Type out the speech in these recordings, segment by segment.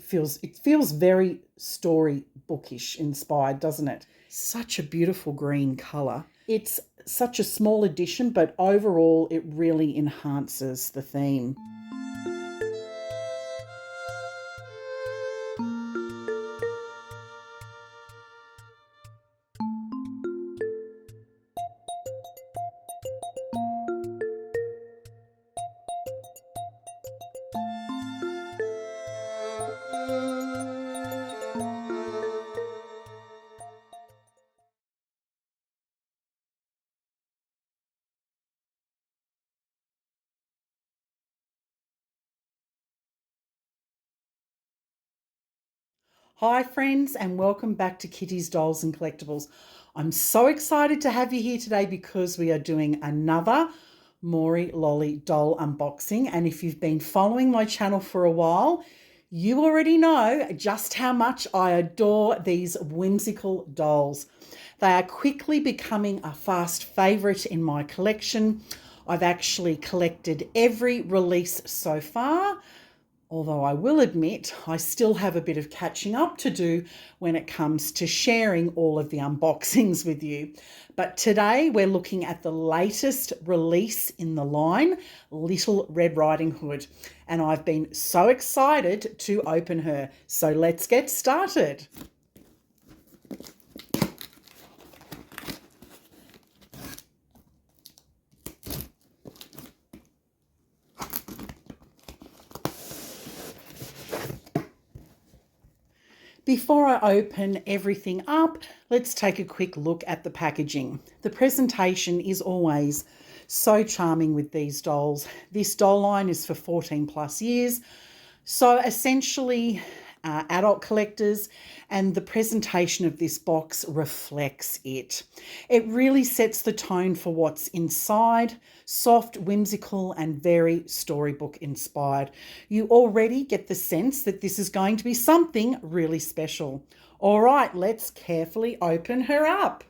feels very storybookish inspired, doesn't it? Such a beautiful green colour. It's such a small addition, but overall it really enhances the theme. Hi friends, and welcome back to Kitty's Dolls and Collectibles. I'm so excited to have you here today because we are doing another Mori Lolli doll unboxing. And if you've been following my channel for a while, you already know just how much I adore these whimsical dolls. They are quickly becoming a fast favourite in my collection. I've actually collected every release so far, although I will admit I still have a bit of catching up to do when it comes to sharing all of the unboxings with you. But today we're looking at the latest release in the line, Little Red Riding Hood. And I've been so excited to open her. So let's get started. Before I open everything up, let's take a quick look at the packaging. The presentation is always so charming with these dolls. This doll line is for 14 plus years. So essentially adult collectors, and the presentation of this box reflects it. It really sets the tone for what's inside, soft, whimsical, and very storybook inspired. You already get the sense that this is going to be something really special. All right, let's carefully open her up.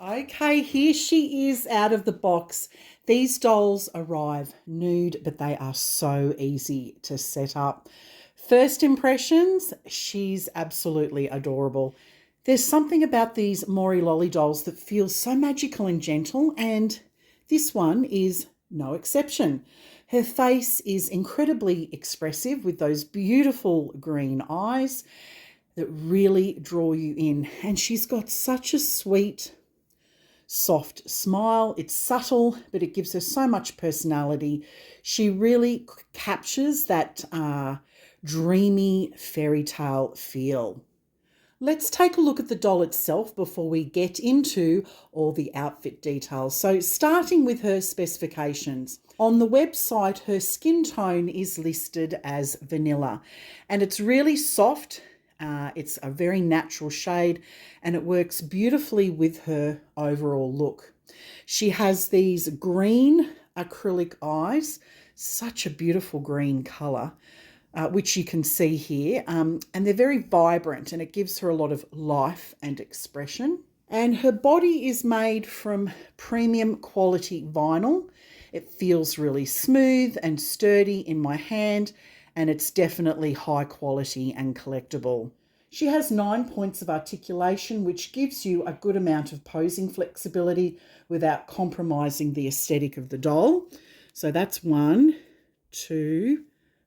Okay, here she is out of the box. These dolls arrive nude, but they are so easy to set up. First impressions, she's absolutely adorable. There's something about these Mori Lolli dolls that feels so magical and gentle, and this one is no exception. Her face is incredibly expressive with those beautiful green eyes that really draw you in. And she's got such a sweet, soft smile. It's subtle, but it gives her so much personality. She really captures that dreamy fairy tale feel. Let's take a look at the doll itself before we get into all the outfit details. So starting with her specifications. On the website, her skin tone is listed as vanilla, and it's really soft. It's a very natural shade, and it works beautifully with her overall look. She has these green acrylic eyes, such a beautiful green colour, which you can see here, and they're very vibrant, and it gives her a lot of life and expression. And her body is made from premium quality vinyl. It feels really smooth and sturdy in my hand, and it's definitely high quality and collectible. She has 9 points of articulation, which gives you a good amount of posing flexibility without compromising the aesthetic of the doll. So that's 1, 2,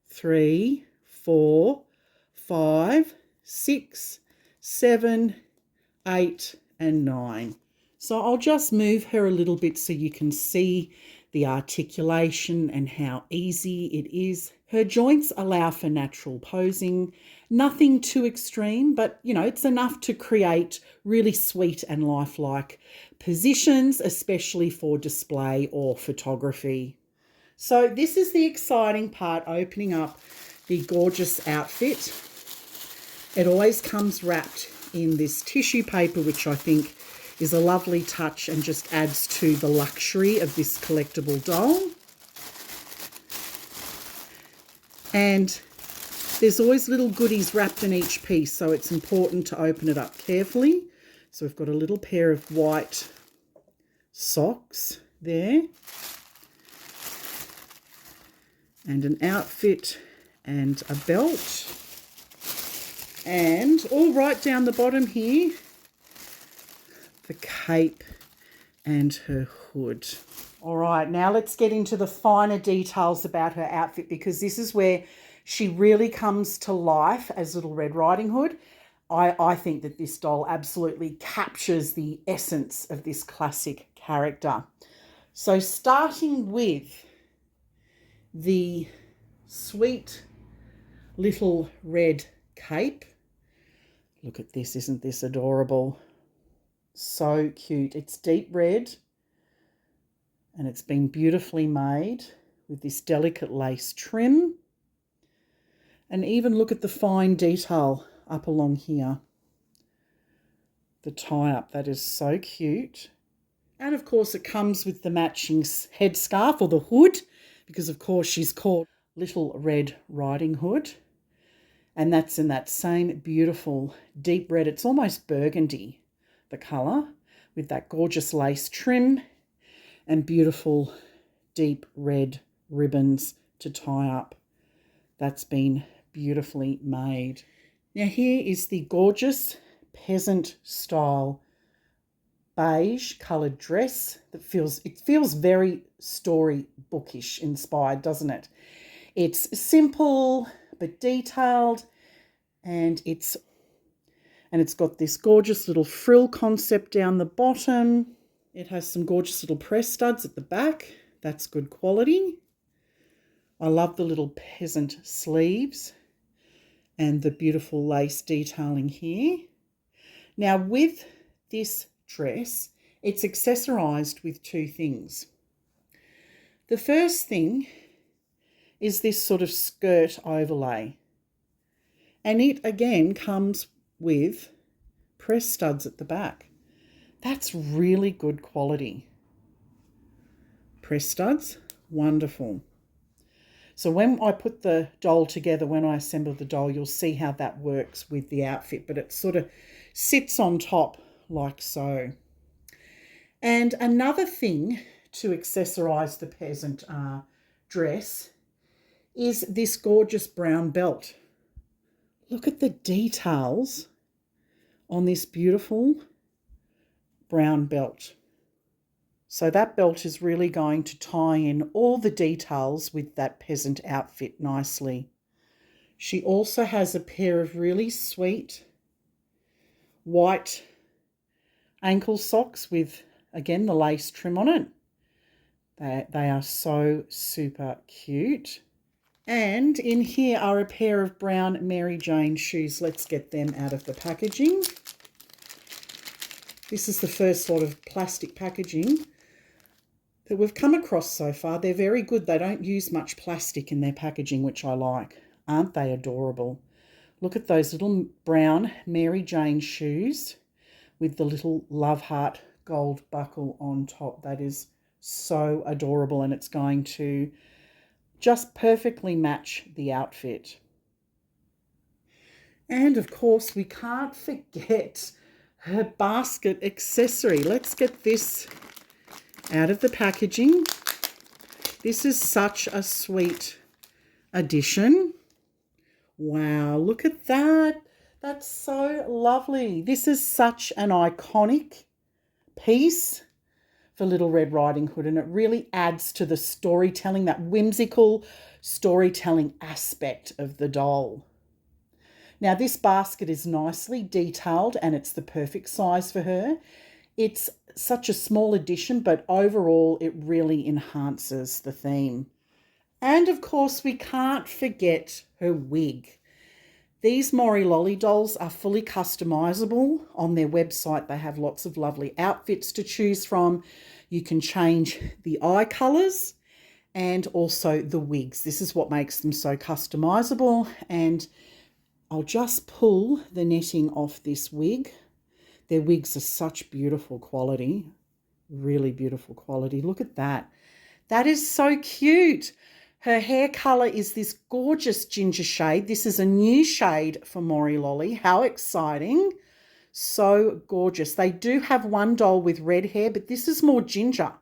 3, 4, 5, 6, 7, 8, and 9. So I'll just move her a little bit so you can see the articulation and how easy it is. Her joints allow for natural posing, nothing too extreme, but it's enough to create really sweet and lifelike positions, especially for display or photography. So this is the exciting part, opening up the gorgeous outfit. It always comes wrapped in this tissue paper, which I think is a lovely touch and just adds to the luxury of this collectible doll. And There's always little goodies wrapped in each piece, so it's important to open it up carefully. So we've got a little pair of white socks there, and an outfit and a belt. And all right down the bottom here, the cape and her hood. All right, now let's get into the finer details about her outfit, because this is where she really comes to life as Little Red Riding Hood. I think that this doll absolutely captures the essence of this classic character. So starting with the sweet little red cape. Look at this, isn't this adorable? So cute. It's deep red and it's been beautifully made with this delicate lace trim. And even look at the fine detail up along here. The tie-up, that is so cute. And of course it comes with the matching headscarf or the hood, because of course she's called Little Red Riding Hood. And that's in that same beautiful deep red. It's almost burgundy, the colour, with that gorgeous lace trim and beautiful deep red ribbons to tie up. That's been beautifully made. Now here is the gorgeous peasant style beige coloured dress that feels very story bookish inspired, doesn't it? It's simple but detailed, and it's got this gorgeous little frill concept down the bottom. It has some gorgeous little press studs at the back. That's good quality. I love the little peasant sleeves and the beautiful lace detailing here. Now with this dress, it's accessorized with two things. The first thing is this sort of skirt overlay. And it again comes with press studs at the back. That's really good quality. Press studs, wonderful. So when I put the doll together, when I assemble the doll, you'll see how that works with the outfit, but it sort of sits on top like so. And another thing to accessorize the peasant dress is this gorgeous brown belt. Look at the details on this beautiful brown belt. So that belt is really going to tie in all the details with that peasant outfit nicely. She also has a pair of really sweet white ankle socks with, again, the lace trim on it. They are so super cute. And in here are a pair of brown Mary Jane shoes. Let's get them out of the packaging. This is the first lot of plastic packaging that we've come across so far. They're very good. They don't use much plastic in their packaging, which I like. Aren't they adorable? Look at those little brown Mary Jane shoes with the little love heart gold buckle on top. That is so adorable, and it's going to just perfectly match the outfit. And of course, we can't forget her basket accessory. Let's get this out of the packaging. This is such a sweet addition. Wow, look at that. That's so lovely. This is such an iconic piece for Little Red Riding Hood, and it really adds to the storytelling, that whimsical storytelling aspect of the doll. Now this basket is nicely detailed and it's the perfect size for her. It's such a small addition, but overall it really enhances the theme. And of course we can't forget her wig. These Mori Lolli dolls are fully customizable. On their website, they have lots of lovely outfits to choose from. You can change the eye colours and also the wigs. This is what makes them so customizable. And I'll just pull the netting off this wig. Their wigs are such beautiful quality, really beautiful quality. Look at that. That is so cute. Her hair colour is this gorgeous ginger shade. This is a new shade for Mori Lolli. How exciting. So gorgeous. They do have one doll with red hair, but this is more ginger.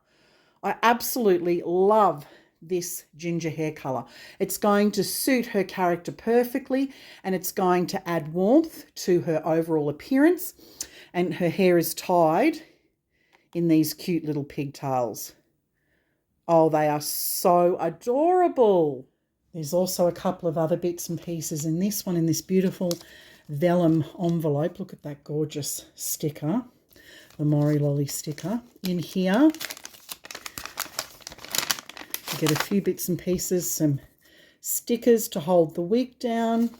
I absolutely love this ginger hair colour. It's going to suit her character perfectly, and it's going to add warmth to her overall appearance. And her hair is tied in these cute little pigtails. Oh, they are so adorable. There's also a couple of other bits and pieces in this one, in this beautiful vellum envelope. Look at that gorgeous sticker, the Mori Lolli sticker. In here, you get a few bits and pieces, some stickers to hold the wig down,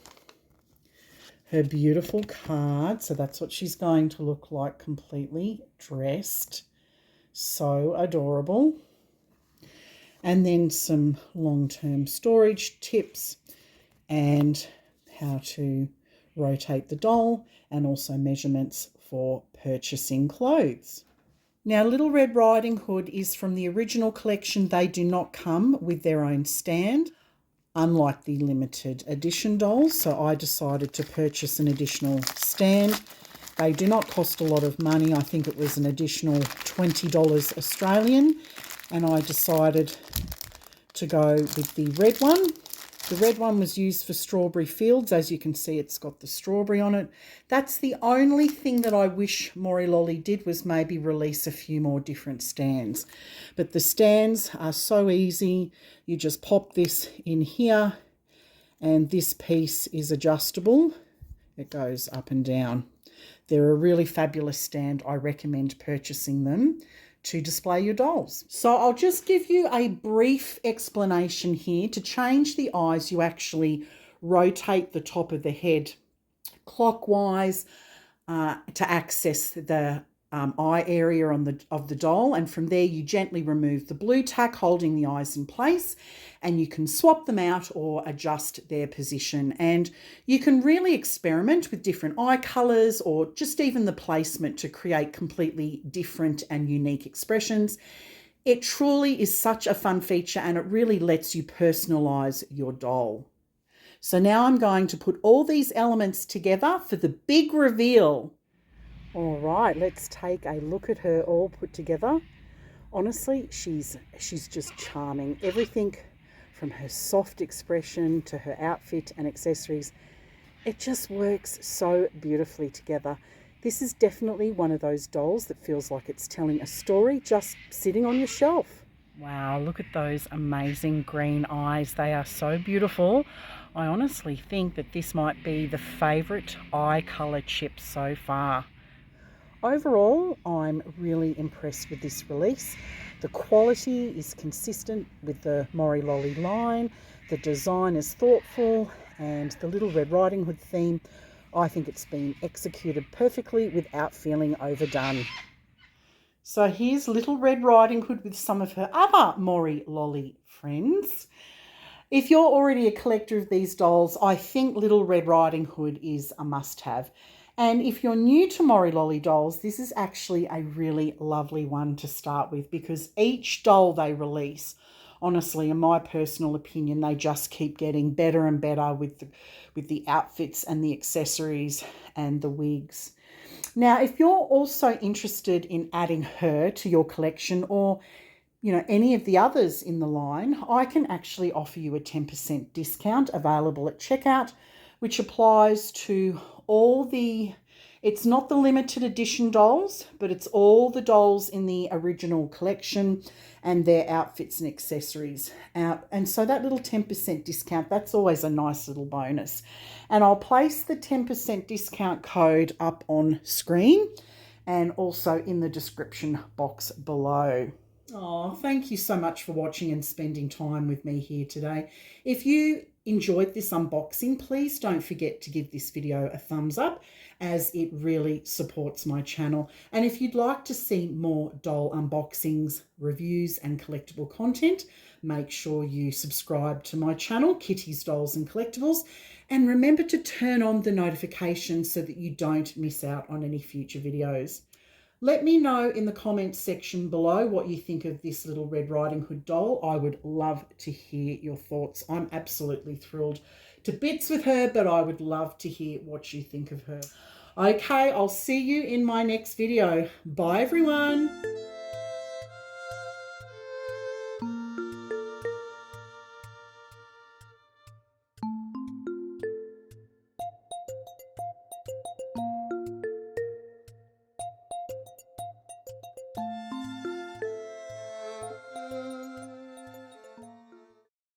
her beautiful card. So that's what she's going to look like completely dressed. So adorable. And then some long-term storage tips and how to rotate the doll, and also measurements for purchasing clothes. Now, Little Red Riding Hood is from the original collection. They do not come with their own stand, unlike the limited edition dolls. So I decided to purchase an additional stand. They do not cost a lot of money. I think it was an additional $20 Australian. And I decided to go with the red one. The red one was used for Strawberry Fields. As you can see, it's got the strawberry on it. That's the only thing that I wish Mori Lolli did, was maybe release a few more different stands. But the stands are so easy. You just pop this in here, and this piece is adjustable. It goes up and down. They're a really fabulous stand. I recommend purchasing them to display your dolls. So I'll just give you a brief explanation here. To change the eyes, you actually rotate the top of the head clockwise to access the eye area of the doll, and from there you gently remove the blue tack, holding the eyes in place, and you can swap them out or adjust their position. And you can really experiment with different eye colours, or just even the placement, to create completely different and unique expressions. It truly is such a fun feature, and it really lets you personalise your doll. So now I'm going to put all these elements together for the big reveal. All right, let's take a look at her all put together. Honestly, she's just charming. Everything from her soft expression to her outfit and accessories, it just works so beautifully together. This is definitely one of those dolls that feels like it's telling a story just sitting on your shelf. Wow, look at those amazing green eyes. They are so beautiful. I honestly think that this might be the favourite eye colour chip so far. Overall, I'm really impressed with this release. The quality is consistent with the Mori Lolli line. The design is thoughtful, and the Little Red Riding Hood theme, I think it's been executed perfectly without feeling overdone. So here's Little Red Riding Hood with some of her other Mori Lolli friends. If you're already a collector of these dolls, I think Little Red Riding Hood is a must-have. And if you're new to Mori Lolli dolls, this is actually a really lovely one to start with, because each doll they release, honestly, in my personal opinion, they just keep getting better and better with the outfits and the accessories and the wigs. Now, if you're also interested in adding her to your collection, or any of the others in the line, I can actually offer you a 10% discount available at checkout, which applies to all it's not the limited edition dolls, but it's all the dolls in the original collection and their outfits and accessories. And so that little 10% discount, that's always a nice little bonus. And I'll place the 10% discount code up on screen and also in the description box below. Oh, thank you so much for watching and spending time with me here today. If you enjoyed this unboxing, please don't forget to give this video a thumbs up, as it really supports my channel. And if you'd like to see more doll unboxings, reviews and collectible content, make sure you subscribe to my channel, Kitty's Dolls and Collectibles, and remember to turn on the notifications so that you don't miss out on any future videos. Let me know in the comments section below what you think of this little Red Riding Hood doll. I would love to hear your thoughts. I'm absolutely thrilled to bits with her, but I would love to hear what you think of her. Okay, I'll see you in my next video. Bye, everyone.